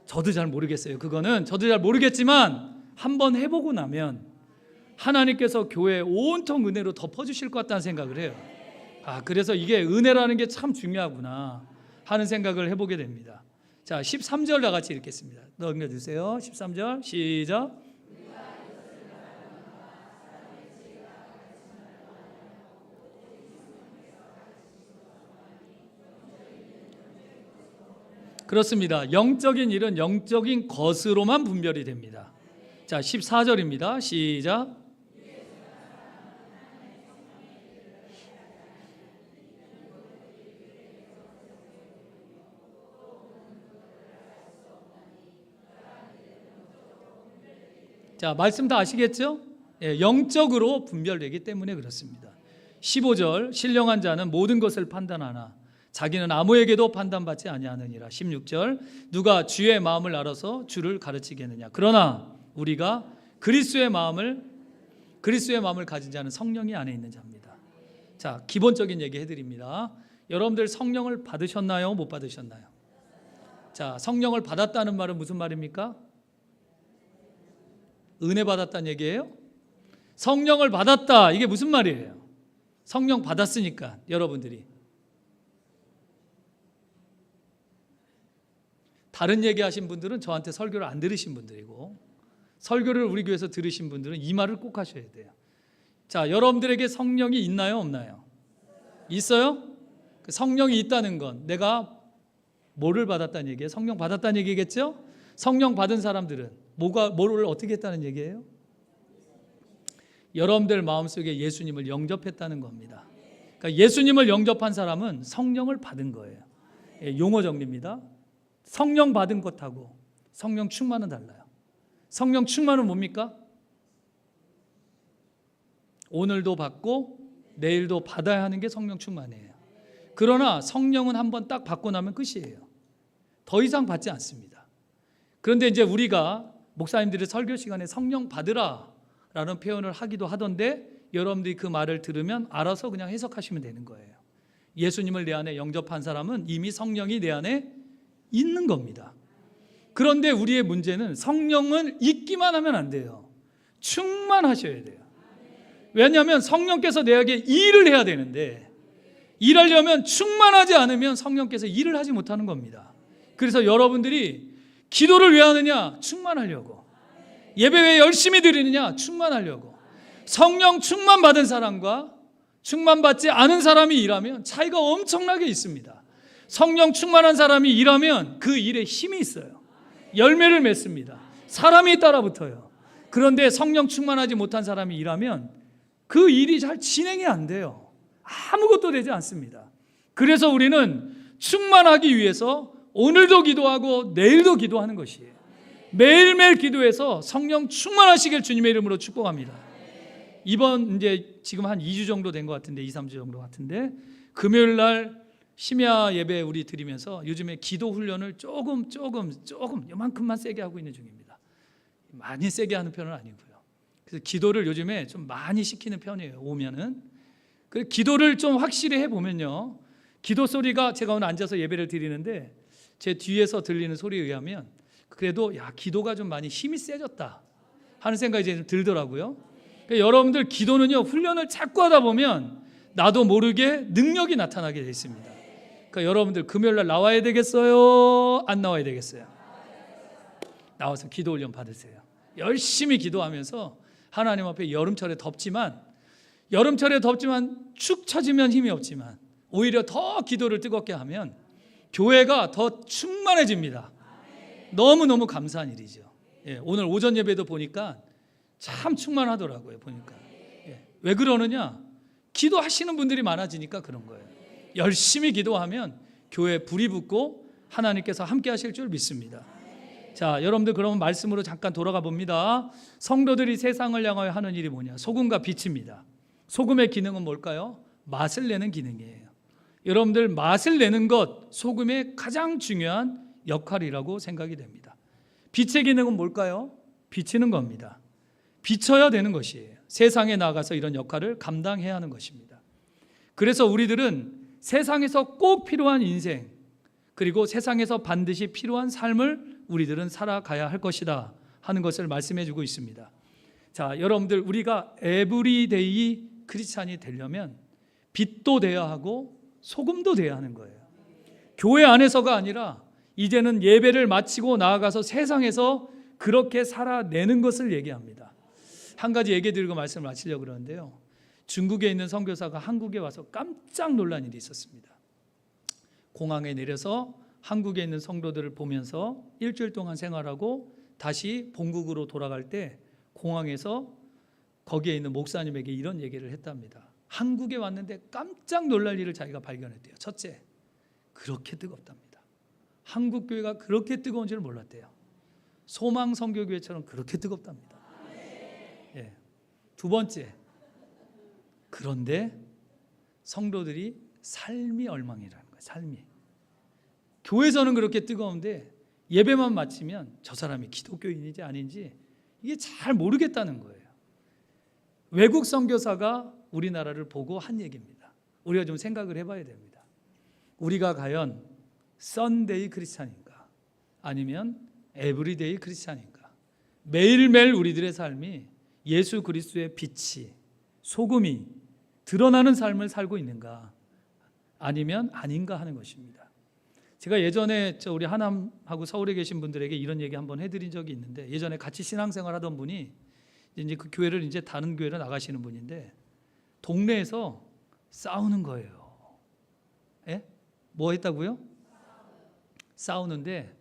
저도 잘 모르겠어요. 그거는 저도 잘 모르겠지만 한번 해보고 나면 하나님께서 교회에 온통 은혜로 덮어주실 것 같다는 생각을 해요. 그래서 이게 은혜라는 게 참 중요하구나 하는 생각을 해보게 됩니다. 자, 13절 다 같이 읽겠습니다. 넘겨주세요. 13절 시작. 그렇습니다. 영적인 일은 영적인 것으로만 분별이 됩니다. 자, 14절입니다. 시작. 자, 말씀 다 아시겠죠? 예, 영적으로 분별되기 때문에 그렇습니다. 15절 신령한 자는 모든 것을 판단하나 자기는 아무에게도 판단받지 아니하느니라. 16절 누가 주의 마음을 알아서 주를 가르치겠느냐. 그러나 우리가 그리스도의 마음을 가진 자는 성령이 안에 있는 자입니다. 자, 기본적인 얘기 해드립니다. 여러분들 성령을 받으셨나요? 못 받으셨나요? 자, 성령을 받았다는 말은 무슨 말입니까? 은혜 받았다는 얘기예요? 성령을 받았다, 이게 무슨 말이에요? 성령 받았으니까 여러분들이 다른 얘기하신 분들은 저한테 설교를 안 들으신 분들이고, 설교를 우리 교회에서 들으신 분들은 이 말을 꼭 하셔야 돼요. 자, 여러분들에게 성령이 있나요? 없나요? 있어요? 성령이 있다는 건 내가 뭐를 받았다는 얘기예요? 성령 받았다는 얘기겠죠? 성령 받은 사람들은 뭐를 어떻게 했다는 얘기예요? 여러분들 마음속에 예수님을 영접했다는 겁니다. 그러니까 예수님을 영접한 사람은 성령을 받은 거예요. 용어 정리입니다. 성령 받은 것하고 성령 충만은 달라요. 성령 충만은 뭡니까? 오늘도 받고 내일도 받아야 하는 게 성령 충만이에요. 그러나 성령은 한번 딱 받고 나면 끝이에요. 더 이상 받지 않습니다. 그런데 이제 우리가 목사님들이 설교 시간에 성령 받으라 라는 표현을 하기도 하던데, 여러분들이 그 말을 들으면 알아서 그냥 해석하시면 되는 거예요. 예수님을 내 안에 영접한 사람은 이미 성령이 내 안에 있는 겁니다. 그런데 우리의 문제는 성령은 있기만 하면 안 돼요. 충만하셔야 돼요. 왜냐하면 성령께서 내게 일을 해야 되는데, 일하려면 충만하지 않으면 성령께서 일을 하지 못하는 겁니다. 그래서 여러분들이 기도를 왜 하느냐? 충만하려고. 예배 왜 열심히 드리느냐? 충만하려고. 성령 충만 받은 사람과 충만받지 않은 사람이 일하면 차이가 엄청나게 있습니다. 성령 충만한 사람이 일하면 그 일에 힘이 있어요. 열매를 맺습니다. 사람이 따라붙어요. 그런데 성령 충만하지 못한 사람이 일하면 그 일이 잘 진행이 안 돼요. 아무것도 되지 않습니다. 그래서 우리는 충만하기 위해서 오늘도 기도하고 내일도 기도하는 것이에요. 매일매일 기도해서 성령 충만하시길 주님의 이름으로 축복합니다. 이번 이제 지금 한 2주 정도 된 것 같은데, 2, 3주 정도 같은데, 금요일 날 심야 예배 우리 드리면서 요즘에 기도 훈련을 조금 요만큼만 세게 하고 있는 중입니다. 많이 세게 하는 편은 아니고요. 그래서 기도를 요즘에 좀 많이 시키는 편이에요. 오면은. 그 기도를 좀 확실히 해보면요, 기도 소리가, 제가 오늘 앉아서 예배를 드리는데 제 뒤에서 들리는 소리에 의하면 그래도 기도가 좀 많이 힘이 세졌다 하는 생각이 이제 좀 들더라고요. 그러니까 여러분들 기도는요, 훈련을 자꾸 하다 보면 나도 모르게 능력이 나타나게 돼 있습니다. 그러니까 여러분들 금요일 날 나와야 되겠어요? 안 나와야 되겠어요? 나와서 기도 훈련 받으세요. 열심히 기도하면서 하나님 앞에 여름철에 덥지만 축 처지면 힘이 없지만 오히려 더 기도를 뜨겁게 하면 교회가 더 충만해집니다. 너무너무 감사한 일이죠. 오늘 오전 예배도 보니까 참 충만하더라고요. 보니까. 왜 그러느냐? 기도하시는 분들이 많아지니까 그런 거예요. 열심히 기도하면 교회에 불이 붙고 하나님께서 함께 하실 줄 믿습니다. 자, 여러분들 그러면 말씀으로 잠깐 돌아가 봅니다. 성도들이 세상을 향하여 하는 일이 뭐냐? 소금과 빛입니다. 소금의 기능은 뭘까요? 맛을 내는 기능이에요. 여러분들 맛을 내는 것, 소금의 가장 중요한 역할이라고 생각이 됩니다. 빛의 기능은 뭘까요? 비치는 겁니다. 비춰야 되는 것이에요. 세상에 나가서 이런 역할을 감당해야 하는 것입니다. 그래서 우리들은 세상에서 꼭 필요한 인생, 그리고 세상에서 반드시 필요한 삶을 우리들은 살아가야 할 것이다 하는 것을 말씀해 주고 있습니다. 자, 여러분들 우리가 에브리데이 크리스찬이 되려면 빛도 돼야 하고 소금도 돼야 하는 거예요. 교회 안에서가 아니라 이제는 예배를 마치고 나아가서 세상에서 그렇게 살아내는 것을 얘기합니다. 한 가지 얘기 드리고 말씀을 마치려고 그러는데요. 중국에 있는 선교사가 한국에 와서 깜짝 놀란 일이 있었습니다. 공항에 내려서 한국에 있는 성도들을 보면서 일주일 동안 생활하고 다시 본국으로 돌아갈 때 공항에서 거기에 있는 목사님에게 이런 얘기를 했답니다. 한국에 왔는데 깜짝 놀랄 일을 자기가 발견했대요. 첫째, 그렇게 뜨겁답니다. 한국 교회가 그렇게 뜨거운 줄 몰랐대요. 소망 선교교회처럼 그렇게 뜨겁답니다. 예. 두 번째, 그런데 성도들이 삶이 엉망이라는 거예요. 삶이. 교회에서는 그렇게 뜨거운데 예배만 마치면 저 사람이 기독교인인지 아닌지 이게 잘 모르겠다는 거예요. 외국 선교사가 우리나라를 보고 한 얘기입니다. 우리가 좀 생각을 해봐야 됩니다. 우리가 과연 썬데이 크리스찬인가 아니면 에브리데이 크리스찬인가? 매일매일 우리들의 삶이 예수 그리스도의 빛이, 소금이 드러나는 삶을 살고 있는가 아니면 아닌가 하는 것입니다. 제가 예전에 우리 하남하고 서울에 계신 분들에게 이런 얘기 한번 해드린 적이 있는데, 예전에 같이 신앙생활 하던 분이 이제 그 교회를 이제 다른 교회로 나가시는 분인데 동네에서 싸우는 거예요. 예? 뭐 했다고요? 싸우는데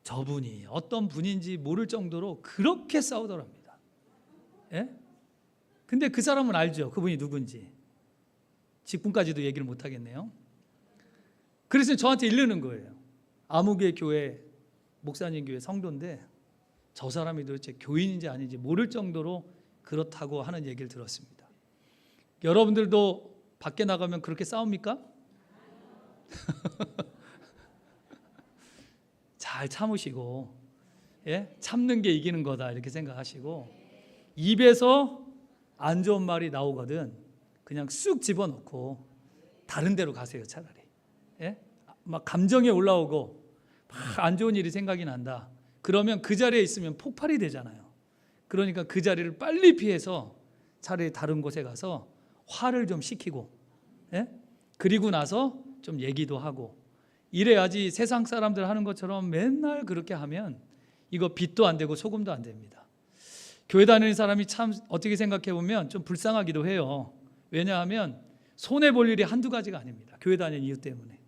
저분이 어떤 분인지 모를 정도로 그렇게 싸우더랍니다. 예? 근데 그 사람은 알죠. 그분이 누군지. 직분까지도 얘기를 못 하겠네요. 그래서 저한테 이르는 거예요. 아무개 교회 목사님 교회 성도인데 저 사람이 도대체 교인인지 아닌지 모를 정도로 그렇다고 하는 얘기를 들었습니다. 여러분들도 밖에 나가면 그렇게 싸웁니까? 잘 참으시고, 예? 참는 게 이기는 거다 이렇게 생각하시고, 입에서 안 좋은 말이 나오거든 그냥 쑥 집어넣고 다른 데로 가세요. 차라리. 예? 막 감정이 올라오고 막 안 좋은 일이 생각이 난다. 그러면 그 자리에 있으면 폭발이 되잖아요. 그러니까 그 자리를 빨리 피해서 차라리 다른 곳에 가서 화를 좀 식히고, 예? 그리고 나서 좀 얘기도 하고, 이래야지 세상 사람들 하는 것처럼 맨날 그렇게 하면 이거 빛도 안 되고 소금도 안 됩니다. 교회 다니는 사람이 참 어떻게 생각해 보면 좀 불쌍하기도 해요. 왜냐하면 손해 볼 일이 한두 가지가 아닙니다. 교회 다니는 이유 때문에.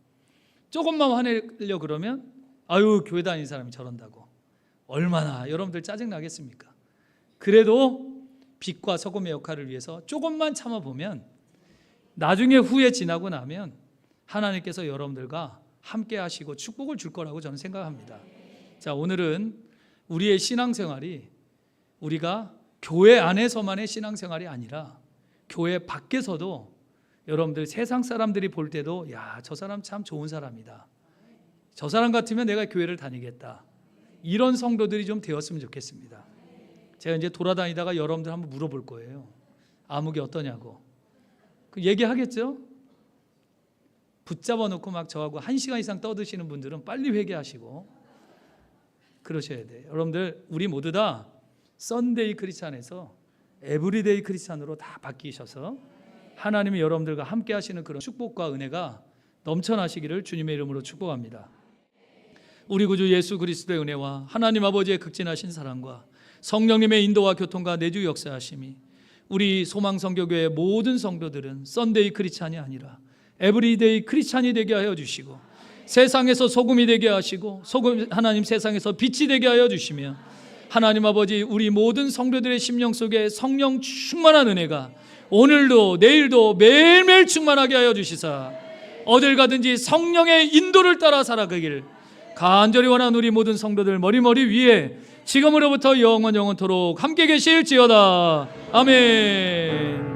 조금만 화내려 그러면 아유 교회 다니는 사람이 저런다고. 얼마나 여러분들 짜증 나겠습니까? 그래도 빛과 소금의 역할을 위해서 조금만 참아보면 나중에 후에 지나고 나면 하나님께서 여러분들과 함께 하시고 축복을 줄 거라고 저는 생각합니다. 자, 오늘은 우리의 신앙생활이 우리가 교회 안에서만의 신앙생활이 아니라 교회 밖에서도 여러분들 세상 사람들이 볼 때도 야, 저 사람 참 좋은 사람이다. 저 사람 같으면 내가 교회를 다니겠다. 이런 성도들이 좀 되었으면 좋겠습니다. 제가 이제 돌아다니다가 여러분들 한번 물어볼 거예요. 아무개 어떠냐고. 그 얘기하겠죠? 붙잡아 놓고 막 저하고 1시간 이상 떠드시는 분들은 빨리 회개하시고 그러셔야 돼요. 여러분들 우리 모두 다 썬데이 크리스찬에서 에브리데이 크리스찬으로 다 바뀌셔서 하나님이 여러분들과 함께 하시는 그런 축복과 은혜가 넘쳐나시기를 주님의 이름으로 축복합니다. 우리 구주 예수 그리스도의 은혜와 하나님 아버지의 극진하신 사랑과 성령님의 인도와 교통과 내주 역사하심이 우리 소망성교교회 모든 성도들은 썬데이 크리스찬이 아니라 에브리데이 크리스찬이 되게 하여 주시고, 세상에서 소금이 되게 하시고 하나님 세상에서 빛이 되게 하여 주시며, 하나님 아버지 우리 모든 성도들의 심령 속에 성령 충만한 은혜가 오늘도 내일도 매일매일 충만하게 하여 주시사 어딜 가든지 성령의 인도를 따라 살아가길 간절히 원하는 우리 모든 성도들 머리머리 위에 지금으로부터 영원토록 함께 계실지어다. 아멘.